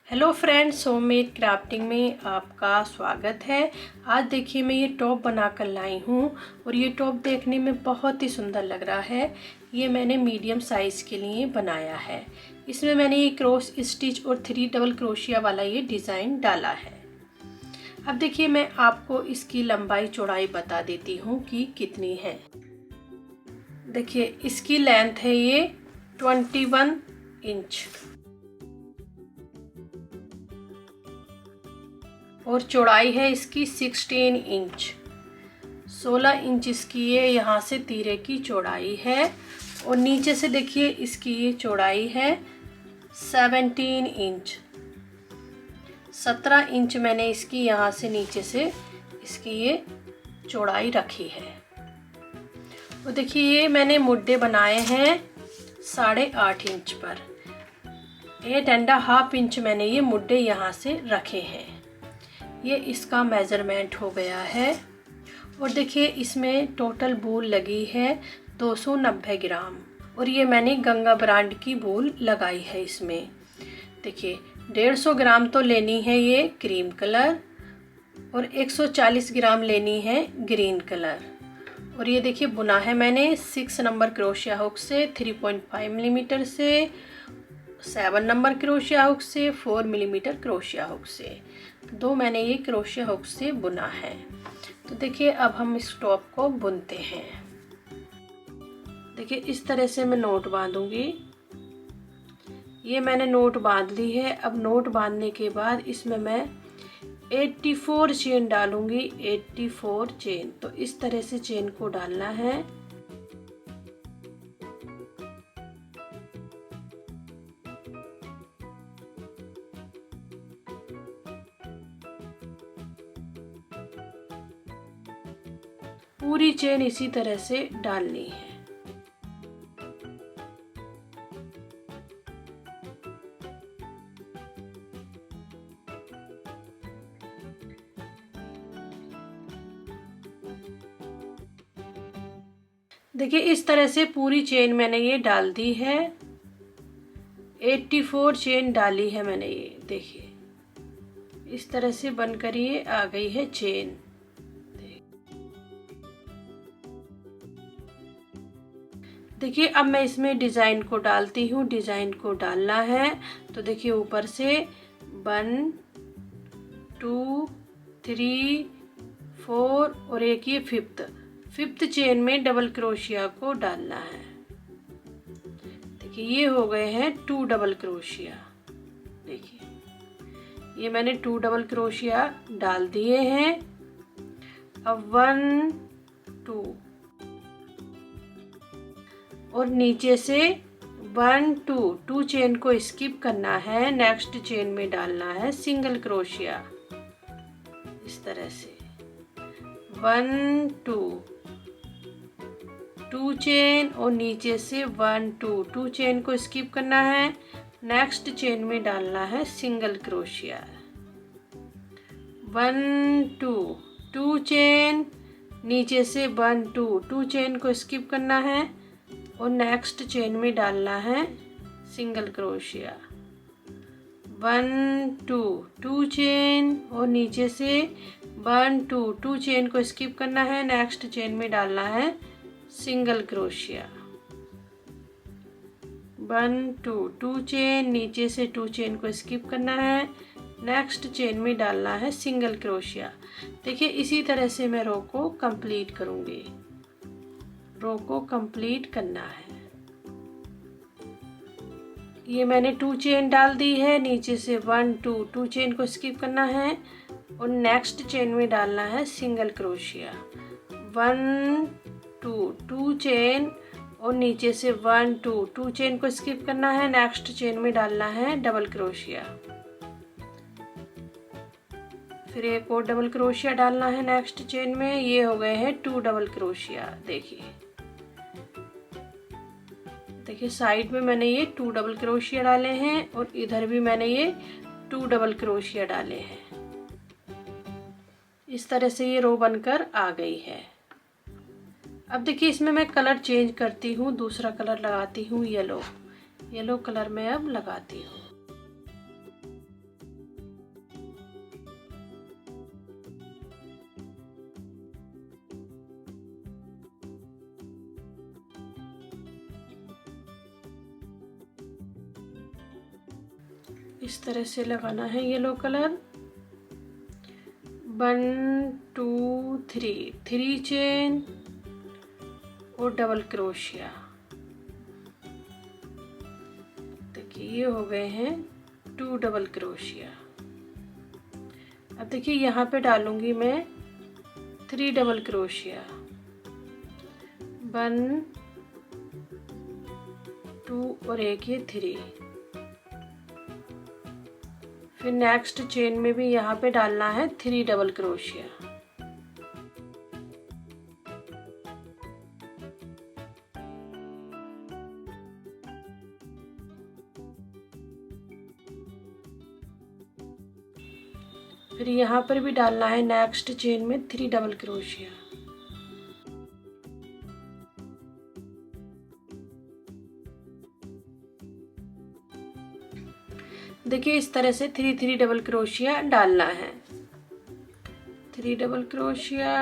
Hello friends, homemade crafting में आपका स्वागत है। आज देखिए मैं ये टॉप बना कर लाई हूँ और ये टॉप देखने में बहुत ही सुंदर लग रहा है। ये मैंने मीडियम साइज़ के लिए बनाया है। इसमें मैंने ये क्रॉस स्टिच और 3 डबल क्रोशिया वाला ये डिज़ाइन डाला है। अब देखिए मैं आपको इसकी लंबाई चौड़ाई बता देती हूँ कि कितनी है। देखिए इसकी लेंथ है ये 21 इंच और चौड़ाई है इसकी 16 इंच। 16 इंच इसकी ये यहाँ से तीरे की चौड़ाई है और नीचे से देखिए इसकी ये चौड़ाई है 17 इंच। 17 इंच मैंने इसकी यहाँ से नीचे से इसकी ये चौड़ाई रखी है। और देखिए ये मैंने मुड्डे बनाए हैं 8.5 इंच पर। 8.5 इंच मैंने ये मुड्डे यहाँ से रखे हैं। ये इसका मेज़रमेंट हो गया है। और देखिए इसमें टोटल बूल लगी है 290 ग्राम और ये मैंने गंगा ब्रांड की बूल लगाई है इसमें। देखिए 150 ग्राम तो लेनी है ये क्रीम कलर और 140 ग्राम लेनी है ग्रीन कलर। और ये देखिए बुना है मैंने 6 नंबर क्रोशिया हुक से, 3.5 मिलीमीटर से, 7 नंबर क्रोशिया हुक से, 4 मिलीमीटर क्रोशिया हुक से। दो मैंने ये क्रोशिया हुक से बुना है। तो देखिए अब हम इस टॉप को बुनते हैं। देखिए इस तरह से मैं नोट बांधूंगी। ये मैंने नोट बांध ली है। अब नोट बांधने के बाद इसमें मैं 84 चेन डालूंगी। 84 चेन, तो इस तरह से चेन को डालना है। पूरी चेन इसी तरह से डालनी है। देखिए इस तरह से पूरी चेन मैंने ये डाल दी है। 84 चेन डाली है मैंने। ये देखिए इस तरह से बनकर ये आ गई है चेन। देखिए अब मैं इसमें डिज़ाइन को डालती हूँ। डिज़ाइन को डालना है तो देखिए ऊपर से 1 2 3 4 और एक ये फिफ्थ चेन में डबल क्रोशिया को डालना है। देखिए ये हो गए हैं 2 डबल क्रोशिया। देखिए ये मैंने 2 डबल क्रोशिया डाल दिए हैं। अब 1 2 और नीचे से 1 2 चेन को स्किप करना है। नेक्स्ट चेन में डालना है सिंगल क्रोशिया इस तरह से। 1 2 चेन और नीचे से 1 2 चेन को स्किप करना है। नेक्स्ट चेन में डालना है सिंगल क्रोशिया। 1 2 चेन, नीचे से 1 2 चेन को स्किप करना है और नेक्स्ट चेन में डालना है सिंगल क्रोशिया। 1 2 चेन और नीचे से 1 2 चेन को स्किप करना है। नेक्स्ट चेन में डालना है सिंगल क्रोशिया। 1 2 चेन, नीचे से 2 चेन को स्किप करना है। नेक्स्ट चेन में डालना है सिंगल क्रोशिया। देखिए इसी तरह से मैं रो को कंप्लीट करूंगी। रो को कंप्लीट करना है। ये मैंने 2 चेन डाल दी है। नीचे से 1 2 चेन को स्किप करना है और नेक्स्ट चेन में डालना है सिंगल क्रोशिया। 1 2 चेन और नीचे से 1 2 चेन को स्किप करना है। नेक्स्ट चेन में डालना है डबल क्रोशिया। फिर एक और डबल क्रोशिया डालना है नेक्स्ट चेन में। ये हो गए हैं 2 डबल क्रोशिया। देखिए साइड में मैंने ये 2 डबल क्रोशिया डाले हैं और इधर भी मैंने ये 2 डबल क्रोशिया डाले हैं। इस तरह से ये रो बनकर आ गई है। अब देखिए इसमें मैं कलर चेंज करती हूँ। दूसरा कलर लगाती हूँ येलो कलर में अब लगाती हूँ। इस तरह से लगाना है येलो कलर। 1 2 3 चेन और डबल क्रोशिया। देखिए ये हो गए हैं 2 डबल क्रोशिया। अब देखिए यहाँ पे डालूंगी मैं 3 डबल क्रोशिया। 1 2 और एक ये 3। फिर नेक्स्ट चेन में भी यहाँ पे डालना है 3 डबल क्रोशिया। फिर यहाँ पर भी डालना है नेक्स्ट चेन में 3 डबल क्रोशिया। देखिए इस तरह से 3 डबल क्रोशिया डालना है। 3 डबल क्रोशिया,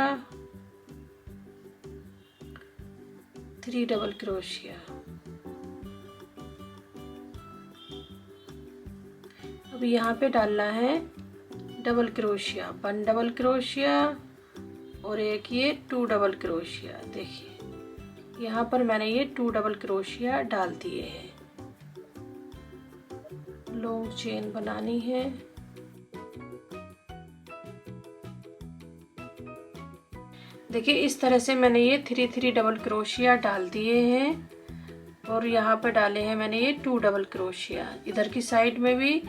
3 डबल क्रोशिया। अब यहाँ पे डालना है डबल क्रोशिया। 1 डबल क्रोशिया और एक ये 2 डबल क्रोशिया। देखिए यहाँ पर मैंने ये 2 डबल क्रोशिया डाल दिए हैं। लॉन्ग चेन बनानी है। देखिए इस तरह से मैंने ये 3 डबल क्रोशिया डाल दिए हैं और यहाँ पर डाले हैं मैंने ये 2 डबल क्रोशिया, इधर की साइड में भी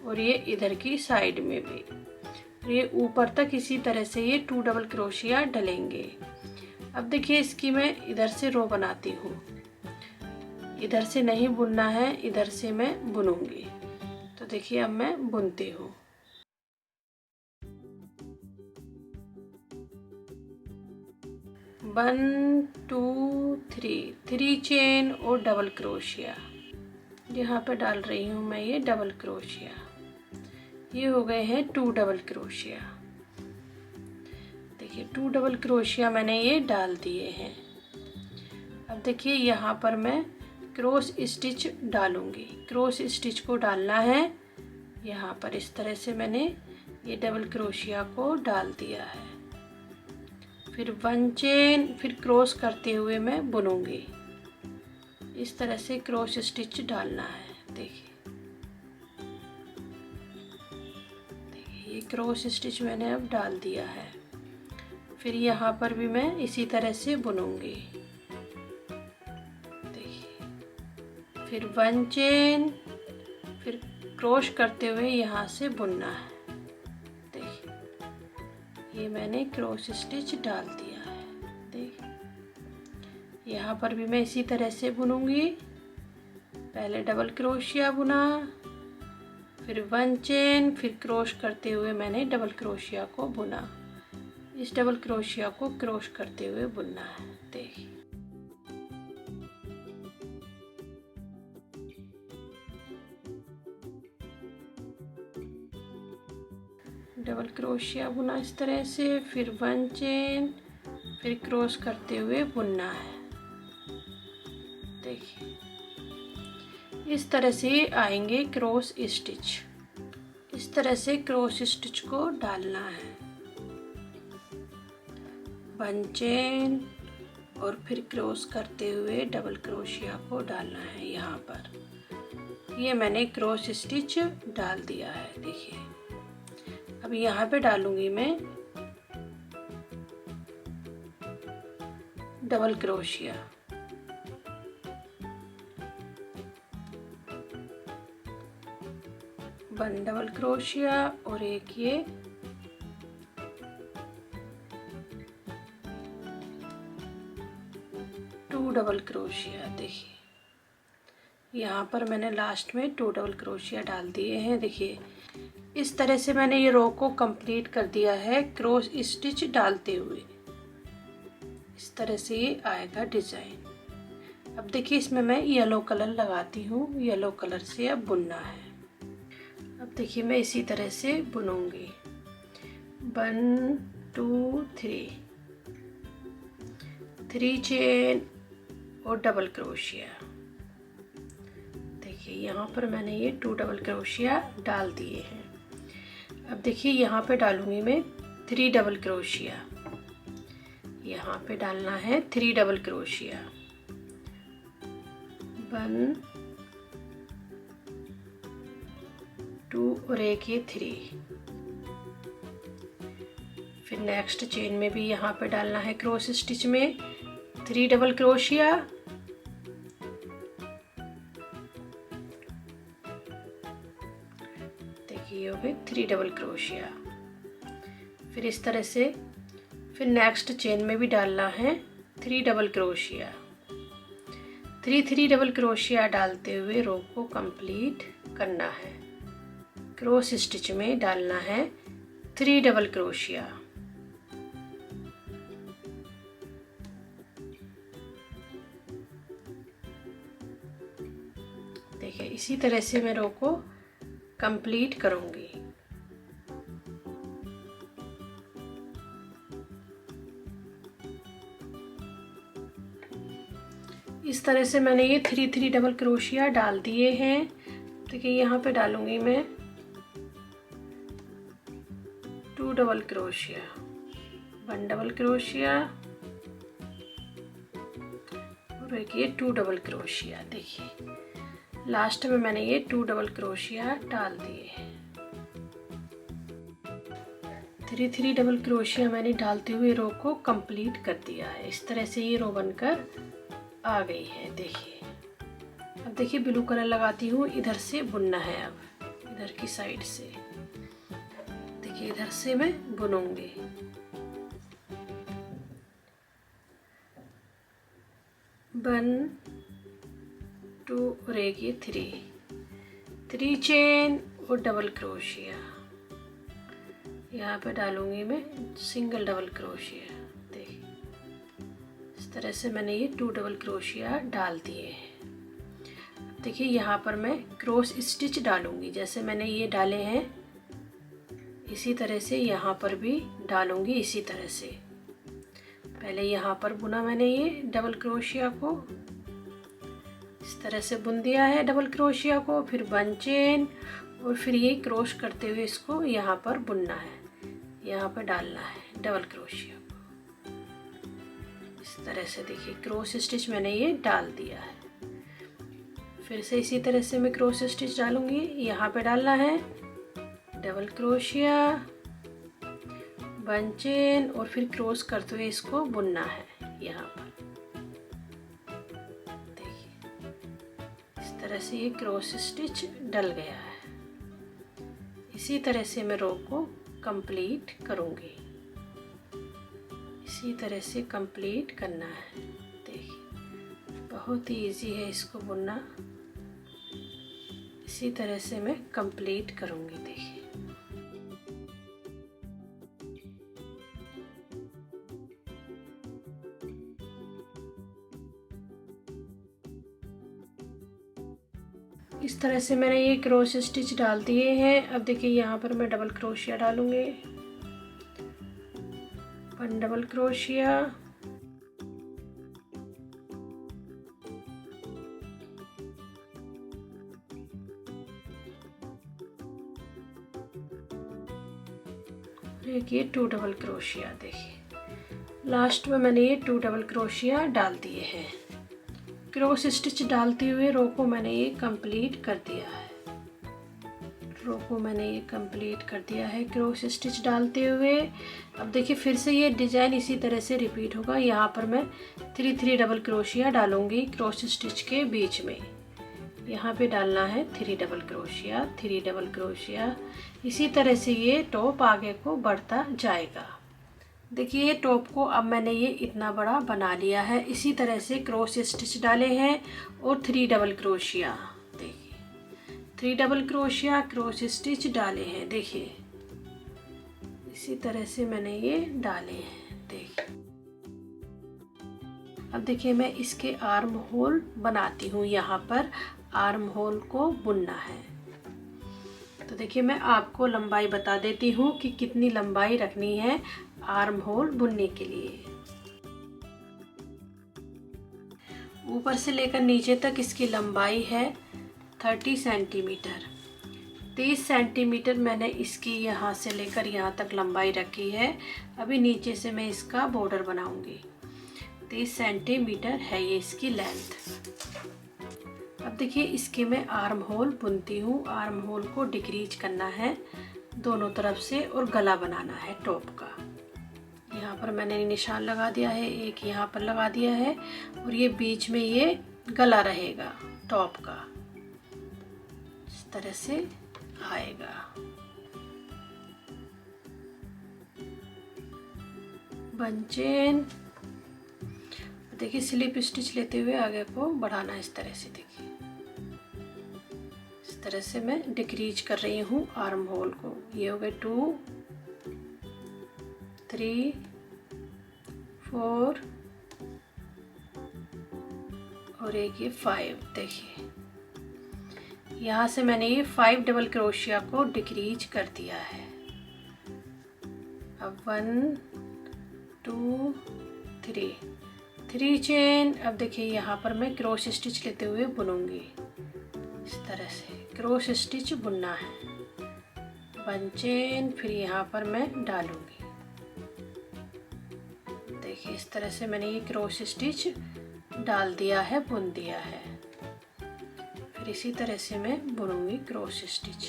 और ये इधर की साइड में भी। ये ऊपर तक इसी तरह से ये 2 डबल क्रोशिया डलेंगे। अब देखिए इसकी मैं इधर से रो बनाती हूँ। इधर से नहीं बुनना है, इधर से मैं बुनूंगी। तो देखिए अब मैं बुनती हूँ। वन टू थ्री चेन और डबल क्रोशिया। यहाँ पे डाल रही हूँ मैं ये डबल क्रोशिया। ये हो गए हैं 2 डबल क्रोशिया। देखिए 2 डबल क्रोशिया मैंने ये डाल दिए हैं। अब देखिए यहाँ पर मैं क्रॉस स्टिच डालूंगी। क्रॉस स्टिच को डालना है यहाँ पर। इस तरह से मैंने ये डबल क्रोशिया को डाल दिया है। फिर 1 चेन, फिर क्रॉस करते हुए मैं बुनूंगी। इस तरह से क्रॉस स्टिच डालना है। देखिए ये क्रॉस स्टिच मैंने अब डाल दिया है। फिर यहाँ पर भी मैं इसी तरह से बुनूंगी। फिर 1 चेन, फिर क्रॉस करते हुए यहाँ से बुनना है। देखिए ये मैंने क्रॉस स्टिच डाल दिया है। देखिए यहाँ पर भी मैं इसी तरह से बुनूंगी। पहले डबल क्रोशिया बुना, फिर 1 चेन, फिर क्रॉस करते हुए मैंने डबल क्रोशिया को बुना। इस डबल क्रोशिया को क्रॉस करते हुए बुनना है। देखिए डबल क्रोशिया बुना इस तरह से, फिर 1 चेन, फिर क्रॉस करते हुए बुनना है। देखिए इस तरह से आएंगे क्रॉस स्टिच। इस तरह से क्रॉस स्टिच को डालना है। 1 चेन और फिर क्रॉस करते हुए डबल क्रोशिया को डालना है यहाँ पर। ये मैंने क्रॉस स्टिच डाल दिया है। देखिए अब यहाँ पे डालूंगी मैं double crochet. One double crochet और एक ये टू डबल क्रोशिया। देखिए यहाँ पर मैंने लास्ट में 2 डबल क्रोशिया डाल दिए हैं। देखिए इस तरह से मैंने ये रो को कंप्लीट कर दिया है क्रॉस स्टिच डालते हुए। इस तरह से ये आएगा डिजाइन। अब देखिए इसमें मैं येलो कलर लगाती हूँ। येलो कलर से अब बुनना है। अब देखिए मैं इसी तरह से बुनूंगी। 1 2 3 चेन और डबल क्रोशिया। देखिए देखिए यहाँ पर मैंने ये 2 डबल क्रोशिया डाल दिए हैं। अब देखिए यहाँ पे डालूंगी मैं 3 डबल क्रोशिया। यहाँ पे डालना है 3 डबल क्रोशिया, 1 2 और एक ये 3। फिर नेक्स्ट चेन में भी यहाँ पे डालना है क्रॉस स्टिच में 3 डबल क्रोशिया, देखिए हो गए 3 डबल क्रोशिया। फिर इस तरह से फिर नेक्स्ट चेन में भी डालना है 3 डबल क्रोशिया। 3 डबल क्रोशिया डालते हुए रो को कंप्लीट करना है। क्रॉस स्टिच में डालना है 3 डबल क्रोशिया। देखिए इसी तरह से मैं रो को कंप्लीट करूंगी। इस तरह से मैंने ये 3 डबल क्रोशिया डाल दिए हैं। देखिए यहाँ पे डालूंगी मैं 2 डबल क्रोशिया, 1 डबल क्रोशिया और एक ये 2 डबल क्रोशिया। देखिए लास्ट में मैंने ये 2 डबल क्रोशिया डाल दिए हैं। 3 डबल क्रोशिया मैंने डालते हुए रो को कंप्लीट कर दिया है। इस तरह से ये रो बनकर आ गई है। देखिए अब देखिए ब्लू कलर लगाती हूँ, इधर से बुनना है। अब इधर की साइड से देखिए इधर से मैं बुनूंगी। वन 2 और एक ये 3 चेन और डबल क्रोशिया। यहाँ पे डालूंगी मैं सिंगल डबल क्रोशिया। इस तरह से मैंने ये 2 डबल क्रोशिया डाल दिए हैं। देखिए यहाँ पर मैं क्रॉस स्टिच डालूंगी, जैसे मैंने ये डाले हैं इसी तरह से यहाँ पर भी डालूंगी। इसी तरह से पहले यहाँ पर बुना मैंने ये डबल क्रोशिया को, इस तरह से बुन दिया है डबल क्रोशिया को। फिर 1 चेन और फिर ये क्रॉस करते हुए इसको यहाँ पर बुनना है, यहाँ पर डालना है डबल क्रोशिया। इस तरह से देखिए क्रॉस स्टिच मैंने ये डाल दिया है। फिर से इसी तरह से मैं क्रॉस स्टिच डालूंगी। यहाँ पे डालना है डबल क्रोशिया, 1 चेन और फिर क्रॉस करते हुए इसको बुनना है यहाँ पर। देखिए इस तरह से ये क्रॉस स्टिच डल गया है। इसी तरह से मैं रो को कंप्लीट करूँगी। इसी तरह से कंप्लीट करना है। देखिए बहुत ही इजी है इसको बुनना। इसी तरह से मैं कंप्लीट करूँगी। देखिए इस तरह से मैंने ये क्रॉस स्टिच डाल दिए हैं। अब देखिए यहाँ पर मैं डबल क्रोशिया डालूंगी, 1 डबल क्रोशिया, एक ये 2 डबल क्रोशिया। देखिए लास्ट में मैंने ये 2 डबल क्रोशिया डाल दिए हैं। क्रॉस स्टिच डालते हुए रो को मैंने ये कंप्लीट कर दिया है। रो को मैंने ये कंप्लीट कर दिया है क्रॉस स्टिच डालते हुए। अब देखिए फिर से ये डिजाइन इसी तरह से रिपीट होगा। यहाँ पर मैं 3 डबल क्रोशिया डालूंगी क्रॉस स्टिच के बीच में। यहाँ पे डालना है 3 डबल क्रोशिया, 3 डबल क्रोशिया। इसी तरह से ये टॉप आगे को बढ़ता जाएगा। देखिए ये टॉप को अब मैंने ये इतना बड़ा बना लिया है। इसी तरह से क्रॉस स्टिच डाले हैं और 3 डबल क्रोशिया। देखिए 3 डबल क्रोशिया क्रॉस स्टिच डाले हैं। देखिए इसी तरह से मैंने ये डाले हैं। देखिए अब देखिए मैं इसके आर्म होल बनाती हूँ। यहाँ पर आर्म होल को बुनना है। तो देखिए मैं आपको लंबाई बता देती हूँ कि कितनी लंबाई रखनी है आर्म होल बुनने के लिए। ऊपर से लेकर नीचे तक इसकी लंबाई है 30 सेंटीमीटर। 30 सेंटीमीटर मैंने इसकी यहाँ से लेकर यहाँ तक लंबाई रखी है। अभी नीचे से मैं इसका बॉर्डर बनाऊंगी। 30 सेंटीमीटर है ये इसकी लेंथ। अब देखिए इसके मैं आर्म होल बुनती हूँ। आर्म होल को डिक्रीज करना है दोनों तरफ से और गला बनाना है टॉप का। यहाँ पर मैंने निशान लगा दिया है, एक यहाँ पर लगा दिया है और ये बीच में ये गला रहेगा टॉप का। इस तरह से आएगा। बन चेन। देखिए स्लिप स्टिच लेते हुए आगे को बढ़ाना इस तरह से। देखिए इस तरह से मैं डिक्रीज कर रही हूँ आर्म होल को। ये हो गए 2 3 4 और एक ये 5। देखिए यहाँ से मैंने ये 5 डबल क्रोशिया को डिक्रीज कर दिया है। अब 1 2 3 चेन। अब देखिए यहाँ पर मैं क्रॉस स्टिच लेते हुए बुनूंगी। इस तरह से क्रॉस स्टिच बुनना है। 1 चेन, फिर यहाँ पर मैं डालूंगी। देखिए इस तरह से मैंने ये क्रॉस स्टिच डाल दिया है, बुन दिया है। फिर इसी तरह से मैं बुनूंगी क्रॉस स्टिच।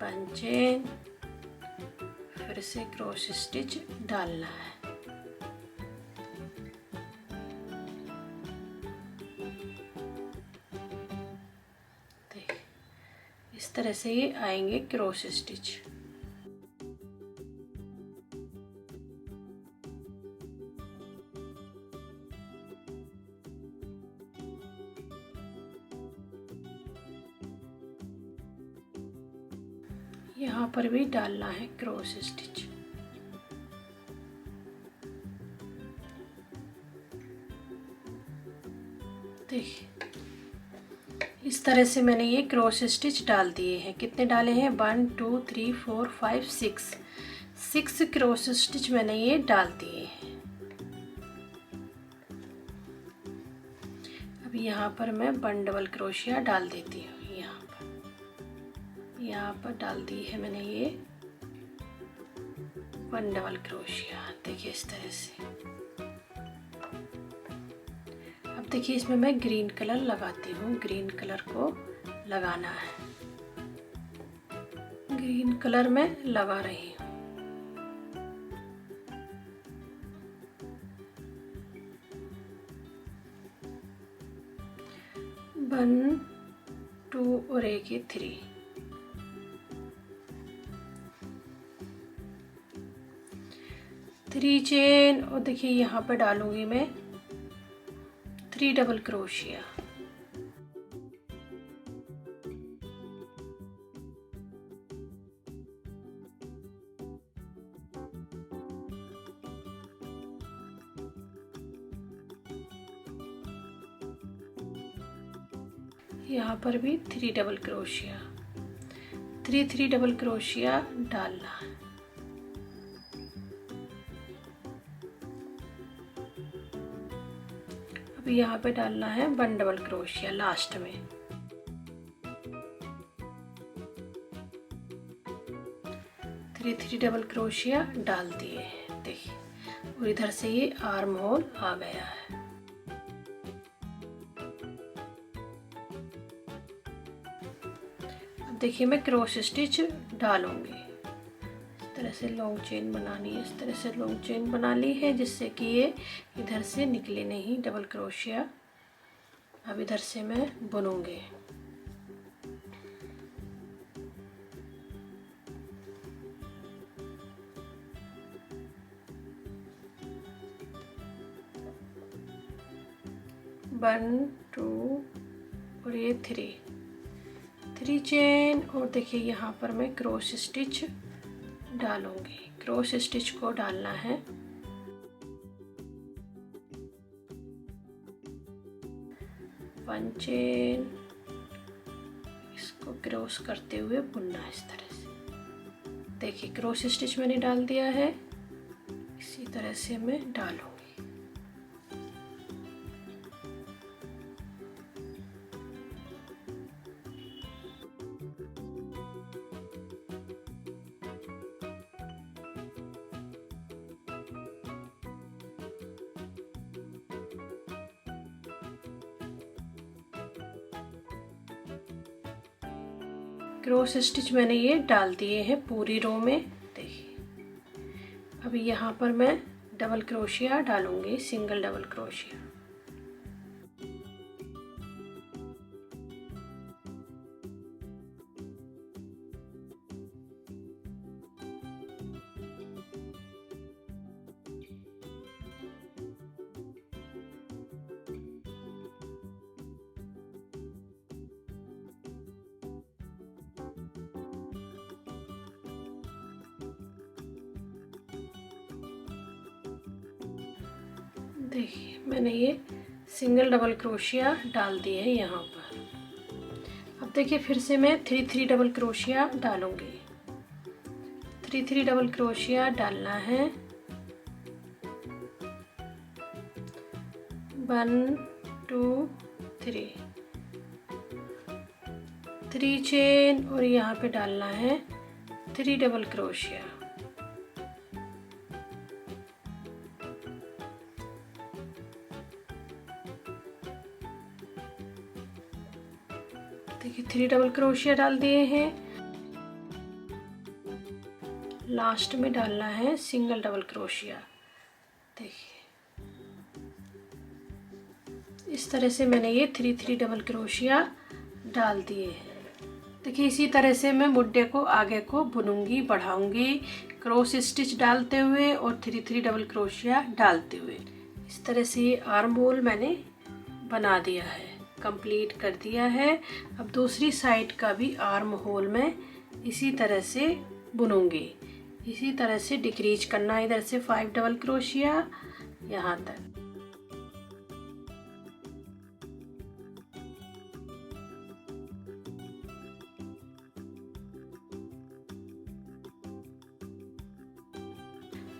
1 चेन, फिर से क्रॉस स्टिच डालना है। देखिए इस तरह से ये आएंगे क्रॉस स्टिच। यहाँ पर भी डालना है क्रॉस स्टिच। देखिए इस तरह से मैंने ये क्रॉस स्टिच डाल दिए हैं। कितने डाले हैं? 1 2 3 4 5 6 क्रॉस स्टिच मैंने ये डाल दिए हैं। अब यहाँ पर मैं 1 डबल क्रोशिया डाल देती हूँ। यहाँ पर डाल दी है मैंने ये 1 डबल क्रोशिया। देखिए इस तरह से। अब देखिए इसमें मैं ग्रीन कलर लगाती हूँ। ग्रीन कलर को लगाना है। ग्रीन कलर में लगा रही हूँ। वन 2 और एक ये 3। चेन और देखिए यहाँ पर डालूंगी मैं 3 डबल क्रोशिया। यहाँ पर भी 3 डबल क्रोशिया। 3 डबल क्रोशिया डालना है। अब यहाँ पे डालना है 1 डबल क्रोशिया लास्ट में। थ्री डबल क्रोशिया डाल दिए हैं। देखिए और इधर से ये आर्म होल आ गया है। अब देखिए मैं क्रॉस स्टिच डालूंगी। इस तरह से लॉन्ग चेन बनानी है। इस तरह से लॉन्ग चेन बना ली है जिससे कि ये इधर से निकले नहीं डबल क्रोशिया। अब इधर से मैं बुनूंगी। वन 2 और ये 3 चेन और देखिए यहाँ पर मैं क्रॉस स्टिच डालूंगी। क्रॉस स्टिच को डालना है। वन चेन, इसको क्रॉस करते हुए बुनना है इस तरह से। देखिए क्रॉस स्टिच मैंने डाल दिया है। इसी तरह से मैं डालूंगी। क्रॉस स्टिच मैंने ये डाल दिए हैं पूरी रो में। देखिए अभी यहाँ पर मैं डबल क्रोशिया डालूंगी, सिंगल डबल क्रोशिया। देखिए मैंने ये सिंगल डबल क्रोशिया डाल दिए है यहाँ पर। अब देखिए फिर से मैं 3 डबल क्रोशिया डालूंगी। 3 डबल क्रोशिया डालना है। 1 2 3 चेन और यहाँ पे डालना है 3 डबल क्रोशिया। देखिए 3 डबल क्रोशिया डाल दिए हैं। लास्ट में डालना है सिंगल डबल क्रोशिया। देखिए इस तरह से मैंने ये 3 डबल क्रोशिया डाल दिए हैं। देखिए इसी तरह से मैं मुड्डे को आगे को बुनूंगी, बढ़ाऊंगी, क्रॉस स्टिच डालते हुए और 3 डबल क्रोशिया डालते हुए। इस तरह से ये आर्म होल मैंने बना दिया है, कंप्लीट कर दिया है। अब दूसरी साइड का भी आर्म होल मैं इसी तरह से बुनूंगी। इसी तरह से डिक्रीज करना, इधर से 5 डबल क्रोशिया यहाँ तक।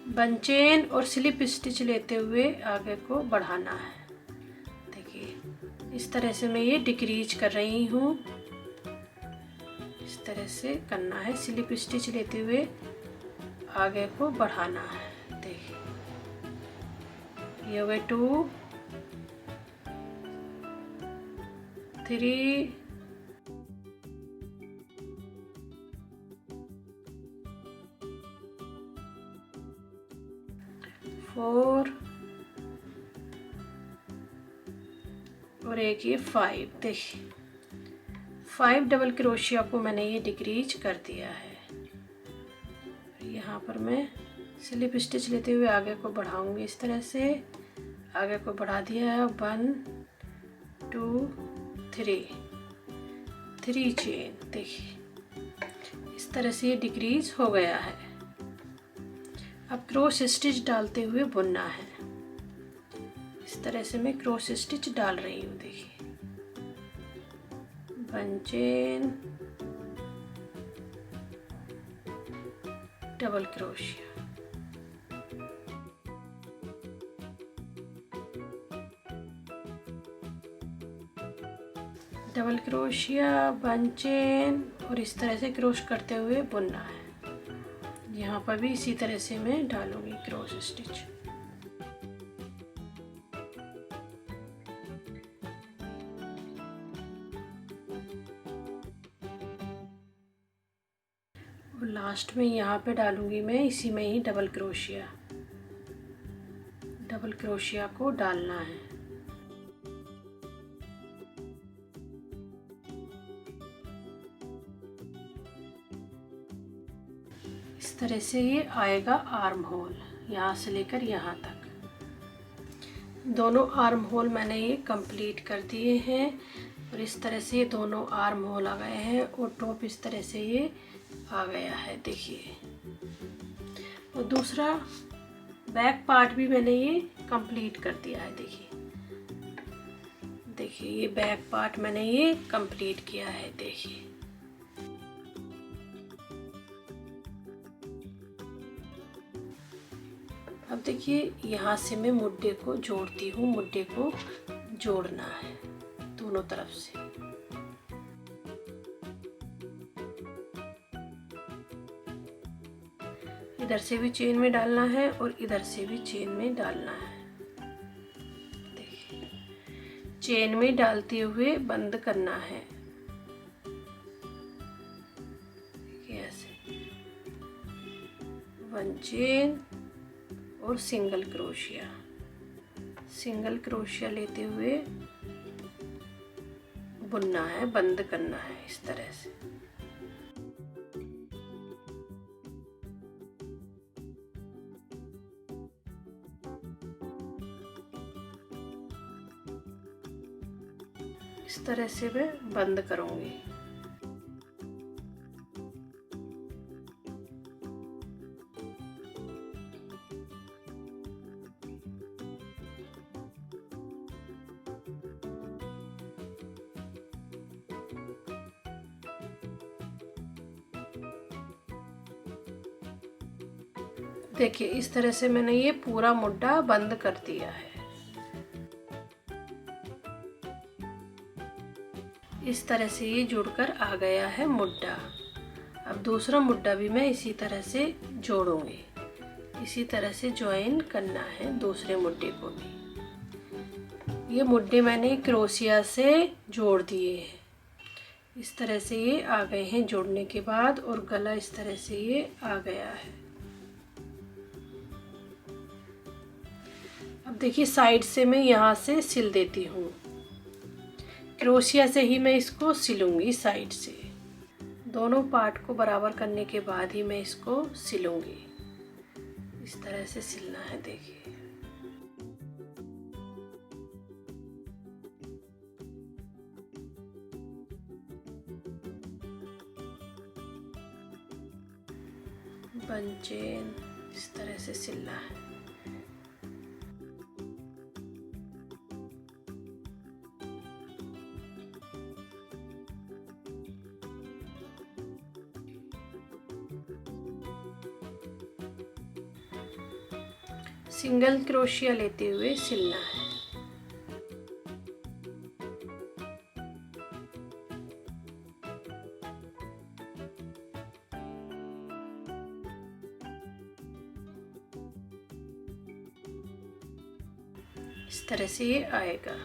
बन चेन और स्लिप स्टिच लेते हुए आगे को बढ़ाना है। देखिए इस तरह से मैं ये डिक्रीज कर रही हूँ। इस तरह से करना है, स्लिप स्टिच लेते हुए आगे को बढ़ाना है। देखिए ये हो गए 2 3 4 और एक ये 5। देखिए 5 डबल क्रोशिया को मैंने ये डिक्रीज कर दिया है। यहाँ पर मैं स्लिप स्टिच लेते हुए आगे को बढ़ाऊंगी। इस तरह से आगे को बढ़ा दिया है। 1 2 3 चेन। देखिए इस तरह से ये डिक्रीज हो गया है। अब क्रॉस स्टिच डालते हुए बुनना है। इस तरह से मैं क्रॉस स्टिच डाल रही हूँ। देखिए 1 chain, double crochet, double crochet, 1 chain और इस तरह से क्रॉस करते हुए बुनना है। यहाँ पर भी इसी तरह से मैं डालूंगी क्रॉस स्टिच। और लास्ट में यहाँ पे डालूंगी मैं इसी में ही डबल क्रोशिया। डबल क्रोशिया को डालना है। इस तरह से ये आएगा आर्म होल, यहाँ से लेकर यहाँ तक। दोनों आर्म होल मैंने ये कंप्लीट कर दिए हैं और इस तरह से दोनों आर्म होल आ गए हैं और टॉप इस तरह से ये आ गया है। देखिए और दूसरा बैक पार्ट भी मैंने ये कंप्लीट कर दिया है। देखिए ये बैक पार्ट मैंने ये कंप्लीट किया है। देखिए अब देखिए यहाँ से मैं मुड्डे को जोड़ती हूँ। मुड्डे को जोड़ना है दोनों तरफ से। इधर से भी चेन में डालना है और इधर से भी चेन में डालना है। देखिए चेन में डालते हुए बंद करना है। 1 चेन और सिंगल क्रोशिया लेते हुए बुनना है, बंद करना है इस तरह से। इस तरह से मैं बंद करूंगी। देखिए इस तरह से मैंने ये पूरा मुड्डा बंद कर दिया है। इस तरह से ये जुड़कर आ गया है मुड्डा। अब दूसरा मुड्डा भी मैं इसी तरह से जोड़ूंगी। इसी तरह से ज्वाइन करना है दूसरे मुड्डे को भी। ये मुड्डे मैंने क्रोशिया से जोड़ दिए हैं। इस तरह से ये आ गए हैं जोड़ने के बाद, और गला इस तरह से ये आ गया है। अब देखिए साइड से मैं यहाँ से सिल देती हूँ। क्रोशिया से ही मैं इसको सिलूंगी साइड से। दोनों पार्ट को बराबर करने के बाद ही मैं इसको सिलूंगी। इस तरह से सिलना है। देखिए बन चेन इस तरह से सिलना है। सिंगल क्रोशिया लेते हुए सिलना है। इस तरह से ये आएगा।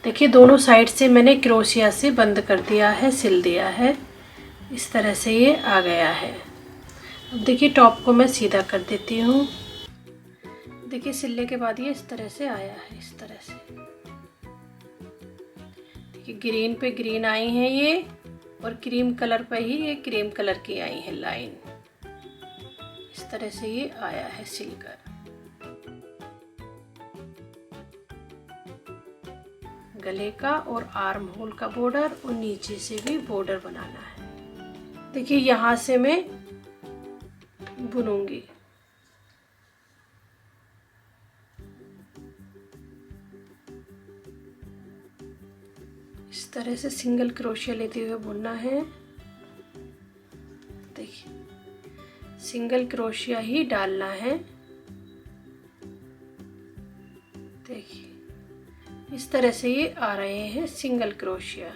देखिए दोनों साइड से मैंने क्रोशिया से बंद कर दिया है, सिल दिया है। इस तरह से ये आ गया है। अब देखिए टॉप को मैं सीधा कर देती हूँ। देखिए सिलने के बाद ये इस तरह से आया है। इस तरह से देखिए ग्रीन पे ग्रीन आई हैं ये, और क्रीम कलर पे ही ये क्रीम कलर की आई है लाइन। इस तरह से ये आया है सिलकर। गले का और आर्म होल का बॉर्डर, और नीचे से भी बॉर्डर बनाना है। देखिए यहाँ से मैं बुनूंगी। इस तरह से सिंगल क्रोशिया लेते हुए बुनना है। देखिए सिंगल क्रोशिया ही डालना है। देखिए इस तरह से ये आ रहे हैं सिंगल क्रोशिया।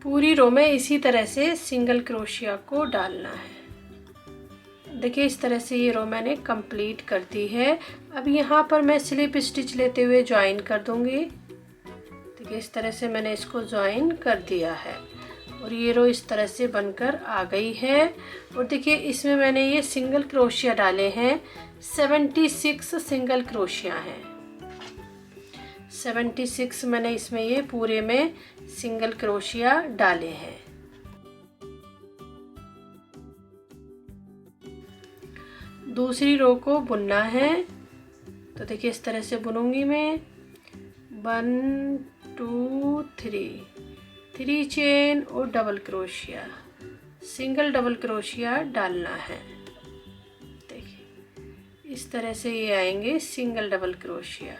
पूरी रो में इसी तरह से सिंगल क्रोशिया को डालना है। देखिए इस तरह से ये रो मैंने कंप्लीट कर दी है। अब यहाँ पर मैं स्लिप स्टिच लेते हुए ज्वाइन कर दूंगी। देखिए इस तरह से मैंने इसको ज्वाइन कर दिया है, और ये रो इस तरह से बनकर आ गई है। और देखिए इसमें मैंने ये सिंगल क्रोशिया डाले हैं। 76 सिंगल क्रोशिया हैं। 76 मैंने इसमें ये पूरे में सिंगल क्रोशिया डाले हैं। दूसरी रो को बुनना है। तो देखिए इस तरह से बुनूंगी मैं। 1 2 3 3 चेन और double crochet, single double crochet डालना है। देखिए इस तरह से ये आएंगे सिंगल डबल क्रोशिया।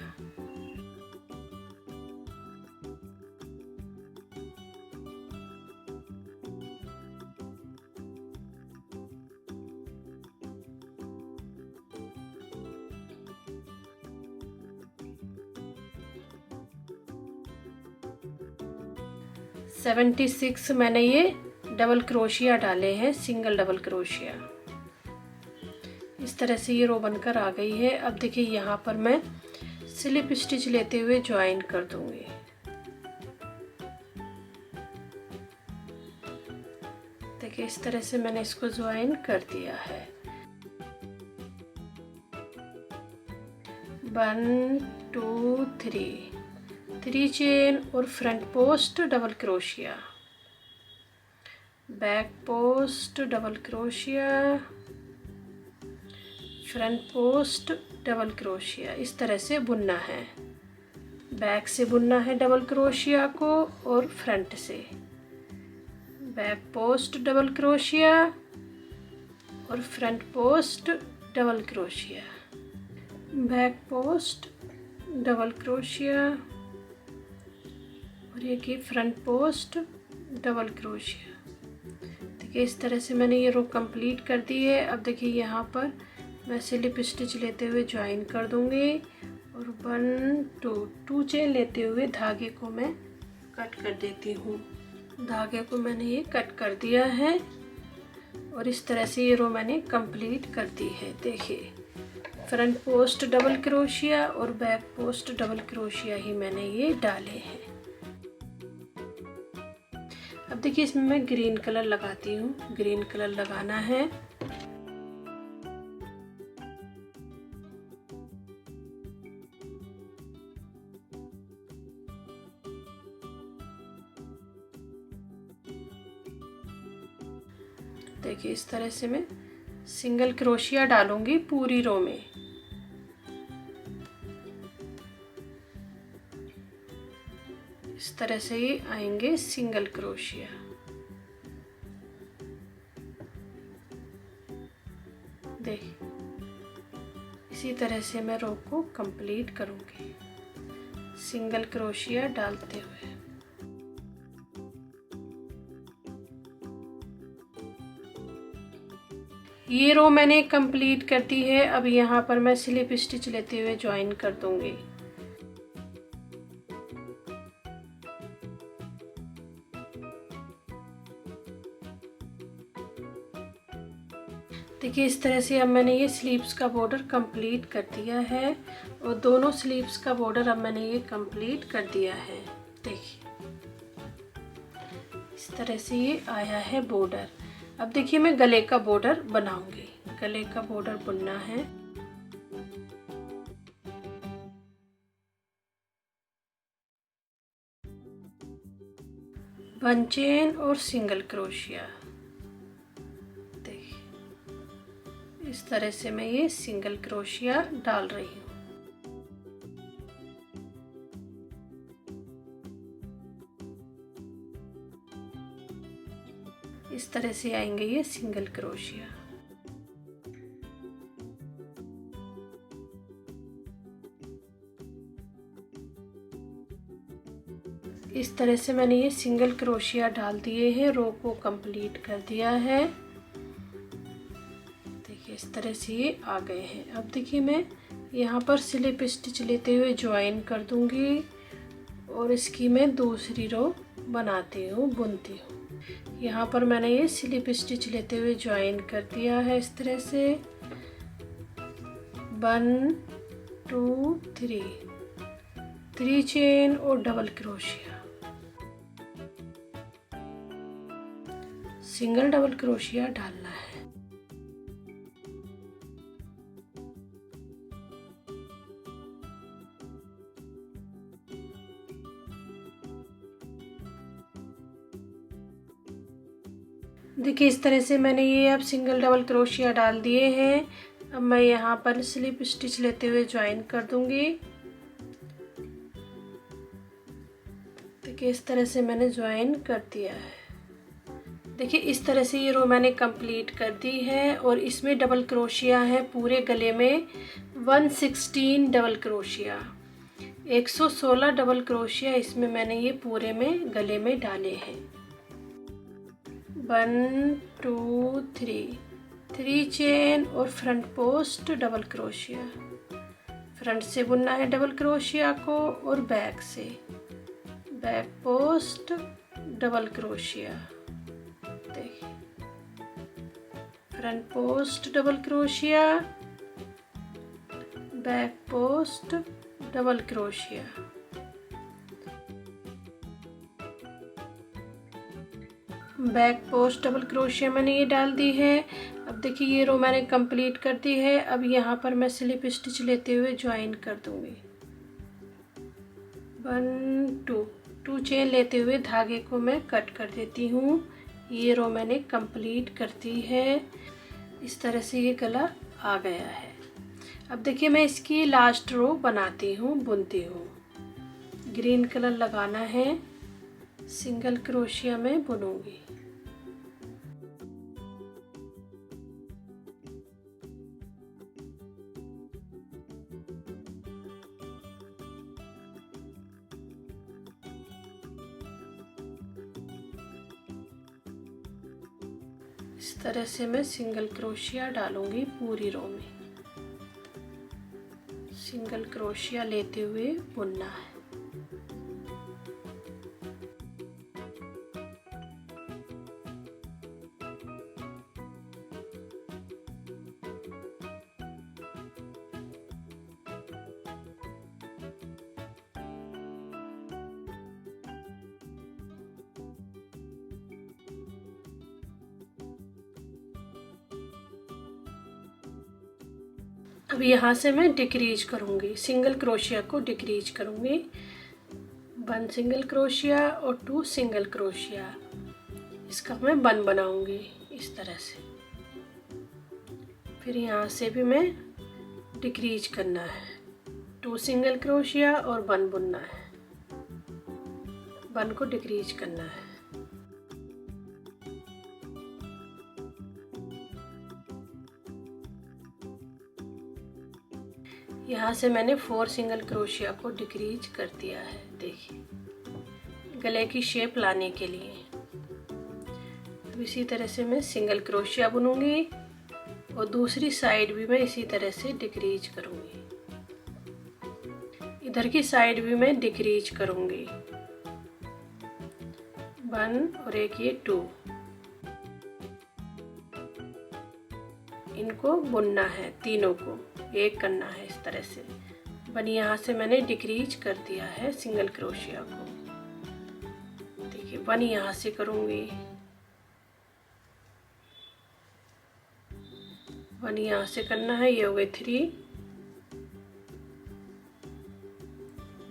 सेवेंटी 76 मैंने ये डबल क्रोशिया डाले हैं, सिंगल डबल क्रोशिया। इस तरह से ये रो बनकर आ गई है। अब देखिए यहाँ पर मैं स्लिप स्टिच लेते हुए ज्वाइन कर दूंगी। देखिए इस तरह से मैंने इसको ज्वाइन कर दिया है। 1 2 3 चेन और front post double crochet, back post double crochet, front post double crochet. इस तरह से बुनना है, बैक से बुनना है डबल क्रोशिया को और फ्रंट से। बैक पोस्ट डबल क्रोशिया और front post double crochet, back post double crochet और ये की फ्रंट पोस्ट डबल क्रोशिया। देखिए इस तरह से मैंने ये रो कंप्लीट कर दी है। अब देखिए यहाँ पर मैं स्लिप स्टिच लेते हुए ज्वाइन कर दूंगी और 1 2 चेन लेते हुए धागे को मैं कट कर देती हूँ। धागे को मैंने ये कट कर दिया है और इस तरह से ये रो मैंने कंप्लीट कर दी है। देखिए फ्रंट पोस्ट डबल क्रोशिया और बैक पोस्ट डबल क्रोशिया ही मैंने ये डाले हैं। अब देखिए इसमें मैं ग्रीन कलर लगाती हूँ, ग्रीन कलर लगाना है। देखिए इस तरह से मैं सिंगल क्रोशिया डालूंगी पूरी रो में। इस तरह से ही आएंगे सिंगल क्रोशिया। देखिए इसी तरह से मैं रो को कंप्लीट करूंगी सिंगल क्रोशिया डालते हुए। ये रो मैंने कंप्लीट कर दी है। अब यहाँ पर मैं स्लिप स्टिच लेते हुए ज्वाइन कर दूंगी। देखिए इस तरह से अब मैंने ये स्लीव्स का बॉर्डर कंप्लीट कर दिया है और दोनों स्लीव्स का बॉर्डर अब मैंने ये कंप्लीट कर दिया है। देखिए इस तरह से ये आया है बॉर्डर। अब देखिए मैं गले का बॉर्डर बनाऊंगी। गले का बॉर्डर बुनना है। वन चेन और सिंगल क्रोशिया। देखिए इस तरह से मैं ये सिंगल क्रोशिया डाल रही हूँ। इस तरह से आएंगे ये सिंगल क्रोशिया। इस तरह से मैंने ये सिंगल क्रोशिया डाल दिए हैं। रो को कंप्लीट कर दिया है। देखिए इस तरह से ये आ गए हैं। अब देखिए मैं यहाँ पर स्लिप स्टिच लेते हुए ज्वाइन कर दूंगी और इसकी मैं दूसरी रो बनाती हूँ, बुनती हूँ। यहाँ पर मैंने ये स्लिप स्टिच लेते हुए ज्वाइन कर दिया है। इस तरह से 1 2 3 चेन और double crochet, single double crochet डालना है। देखिए इस तरह से मैंने ये अब सिंगल डबल क्रोशिया डाल दिए हैं। अब मैं यहाँ पर स्लिप स्टिच लेते हुए ज्वाइन कर दूंगी। देखिए इस तरह से मैंने ज्वाइन कर दिया है। देखिए इस तरह से ये रो मैंने कंप्लीट कर दी है और इसमें डबल क्रोशिया है पूरे गले में 116 डबल क्रोशिया, 116 डबल क्रोशिया इसमें मैंने ये पूरे में गले में डाले हैं। 1 2 3 चेन और front post double crochet, front से बुनना है डबल क्रोशिया को और बैक से बैक पोस्ट डबल क्रोशिया। देखिए front post double crochet, back post double crochet. Back post double crochet मैंने ये डाल दी है। अब देखिए ये रो मैंने कंप्लीट कर दी है। अब यहाँ पर मैं स्लिप स्टिच लेते हुए ज्वाइन कर दूंगी। 1 2 चेन लेते हुए धागे को मैं कट कर देती हूँ। ये रो मैंने कंप्लीट कर दी है। इस तरह से ये गला आ गया है। अब देखिए मैं इसकी लास्ट रो बनाती हूँ, बुनती हूँ। ग्रीन कलर लगाना है, सिंगल क्रोशिया में बुनूंगी। इस तरह से मैं सिंगल क्रोशिया डालूंगी पूरी रो में। सिंगल क्रोशिया लेते हुए बुनना है। अब यहाँ से मैं डिक्रीज करूँगी, सिंगल क्रोशिया को डिक्रीज करूँगी। 1 सिंगल क्रोशिया और 2 सिंगल क्रोशिया, इसका मैं बन बनाऊँगी इस तरह से। फिर यहाँ से भी मैं डिक्रीज करना है, 2 सिंगल क्रोशिया और 1 बुनना है, 1 को डिक्रीज करना है। यहाँ से मैंने 4 सिंगल क्रोशिया को डिक्रीज कर दिया है। देखिए गले की शेप लाने के लिए। अब इसी तरह से मैं सिंगल क्रोशिया बुनूंगी और दूसरी साइड भी मैं इसी तरह से डिक्रीज करूंगी। इधर की साइड भी मैं डिक्रीज करूंगी। 1 और एक ये 2, इनको बुनना है, तीनों को एक करना है इस तरह से। बनी यहाँ से मैंने डिक्रीज कर दिया है सिंगल क्रोशिया को। देखिए 1 यहाँ से करूँगी, 1 यहाँ से करना है, ये हो गए 3,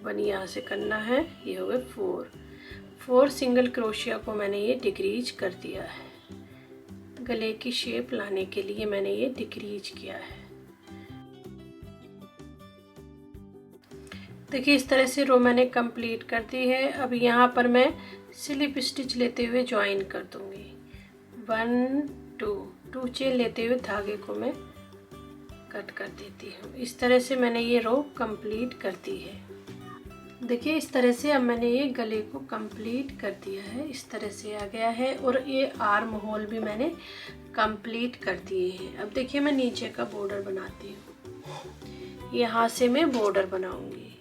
1 यहाँ से करना है, ये हो गए 4 सिंगल क्रोशिया को मैंने ये डिक्रीज कर दिया है। गले की शेप लाने के लिए मैंने ये डिक्रीज किया है। देखिए इस तरह से रो मैंने कंप्लीट कर दी है। अब यहाँ पर मैं स्लिप स्टिच लेते हुए ज्वाइन कर दूंगी। 1 2 चेन लेते हुए धागे को मैं कट कर देती हूँ। इस तरह से मैंने ये रो कंप्लीट कर दी है। देखिए इस तरह से अब मैंने ये गले को कंप्लीट कर दिया है। इस तरह से आ गया है और ये आर्म होल भी मैंने कंप्लीट कर दिए हैं। अब देखिए मैं नीचे का बॉर्डर बनाती हूँ। यहाँ से मैं बॉर्डर बनाऊंगी।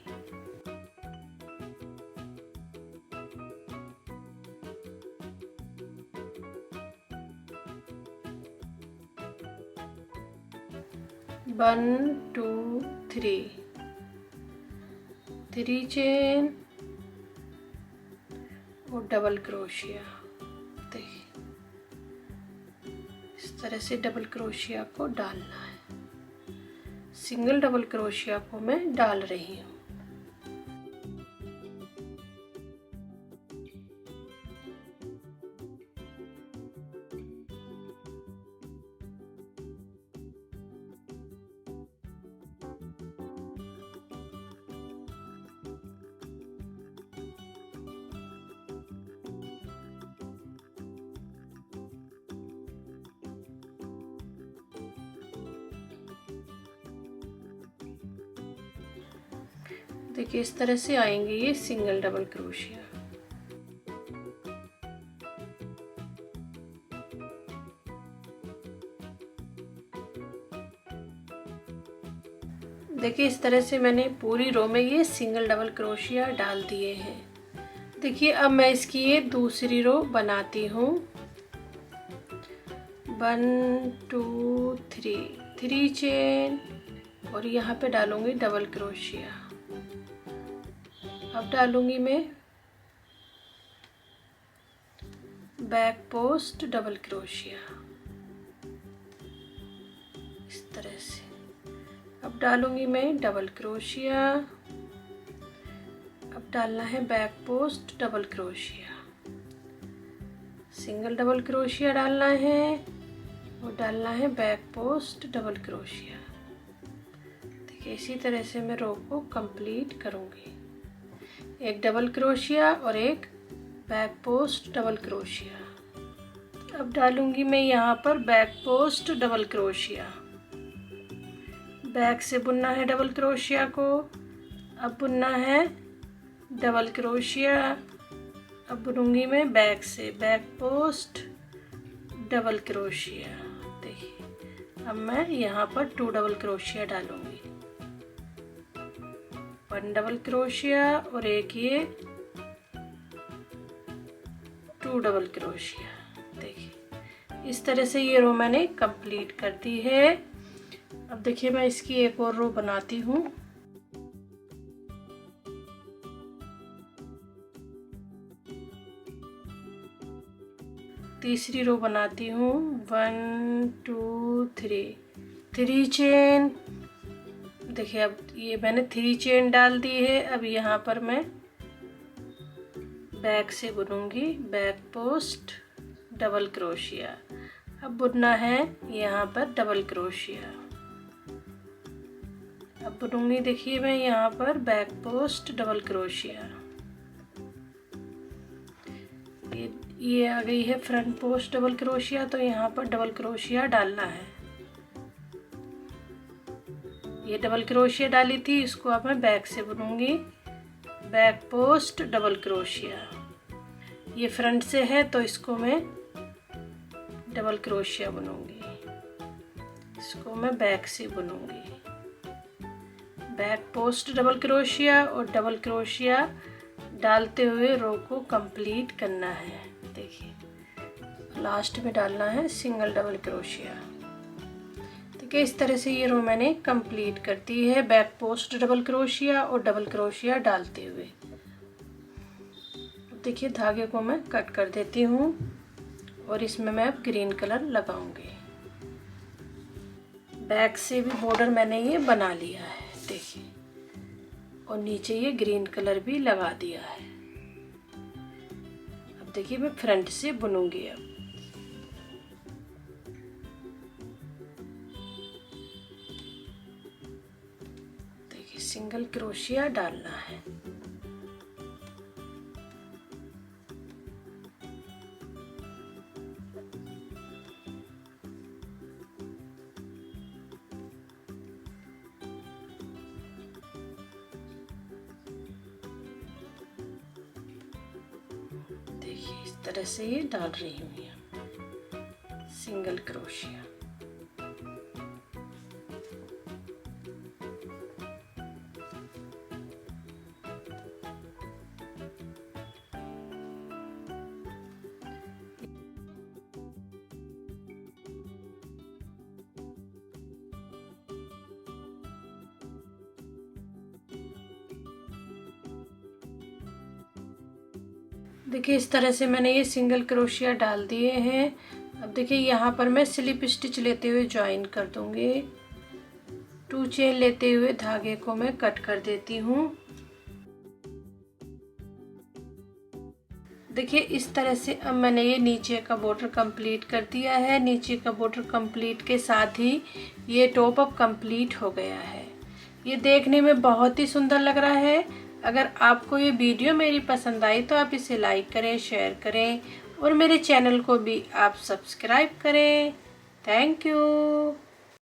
वन टू थ्री चेन और डबल क्रोशिया। देखिए इस तरह से डबल क्रोशिया को डालना है। सिंगल डबल क्रोशिया को मैं डाल रही हूँ। देखिए इस तरह से आएंगे ये सिंगल डबल क्रोशिया। देखिए इस तरह से मैंने पूरी रो में ये सिंगल डबल क्रोशिया डाल दिए हैं। देखिए अब मैं इसकी ये दूसरी रो बनाती हूँ। 1 2 3 चेन और यहाँ पे डालूंगी डबल क्रोशिया। अब डालूंगी मैं बैक पोस्ट डबल क्रोशिया इस तरह से। अब डालूंगी मैं डबल क्रोशिया। अब डालना है back post double crochet, single double crochet डालना है और डालना है बैक पोस्ट डबल क्रोशिया। देखिए इसी तरह से मैं रो को कंप्लीट करूंगी। एक डबल क्रोशिया और एक बैक पोस्ट डबल क्रोशिया। अब डालूंगी मैं यहाँ पर back post double crochet. Back से बुनना है डबल क्रोशिया को। अब बुनना है डबल क्रोशिया। अब बुनूंगी मैं बैक से बैक पोस्ट डबल क्रोशिया। देखिए अब मैं यहाँ पर 2 डबल क्रोशिया डालूंगी। 1 डबल क्रोशिया और एक ये 2 डबल क्रोशिया। देखिए इस तरह से ये रो मैंने कंप्लीट कर दी है। अब देखिए मैं इसकी एक और रो बनाती हूँ। तीसरी रो बनाती हूँ। 1 2 3 चेन। देखिए अब ये मैंने 3 चेन डाल दी है। अब यहाँ पर मैं बैक से बुनूंगी बैक पोस्ट डबल क्रोशिया। अब बुनना है यहाँ पर डबल क्रोशिया। अब बुनूंगी देखिए मैं यहाँ पर बैक पोस्ट डबल क्रोशिया। ये आ गई है फ्रंट पोस्ट डबल क्रोशिया, तो यहाँ पर डबल क्रोशिया डालना है। ये डबल क्रोशिया डाली थी, इसको अब मैं बैक से बुनूंगी बैक पोस्ट डबल क्रोशिया। ये फ्रंट से है तो इसको मैं डबल क्रोशिया बुनूंगी, इसको मैं बैक से बुनूंगी। बैक पोस्ट डबल क्रोशिया और डबल क्रोशिया डालते हुए रो को कंप्लीट करना है। देखिए लास्ट में डालना है सिंगल डबल क्रोशिया। देखिए इस तरह से ये रो मैंने कंप्लीट कर दी है बैक पोस्ट डबल क्रोशिया और डबल क्रोशिया डालते हुए। अब देखिए धागे को मैं कट कर देती हूँ और इसमें मैं अब ग्रीन कलर लगाऊंगी। बैक से भी बॉर्डर मैंने ये बना लिया है देखिए, और नीचे ये ग्रीन कलर भी लगा दिया है। अब देखिए मैं फ्रंट से बुनूंगी। अब देखिए सिंगल क्रोशिया डालना है। देखिए इस तरह से ये डाल रही हूँ सिंगल क्रोशिया। देखिए इस तरह से मैंने ये सिंगल क्रोशिया डाल दिए हैं। अब देखिए यहाँ पर मैं स्लिप स्टिच लेते हुए ज्वाइन कर दूंगी। 2 चेन लेते हुए धागे को मैं कट कर देती हूँ। देखिए इस तरह से अब मैंने ये नीचे का बॉर्डर कंप्लीट कर दिया है। नीचे का बॉर्डर कंप्लीट के साथ ही ये टॉप अप कंप्लीट हो गया है। ये देखने में बहुत ही सुंदर लग रहा है। अगर आपको ये वीडियो मेरी पसंद आई तो आप इसे लाइक करें, शेयर करें और मेरे चैनल को भी आप सब्सक्राइब करें। Thank you.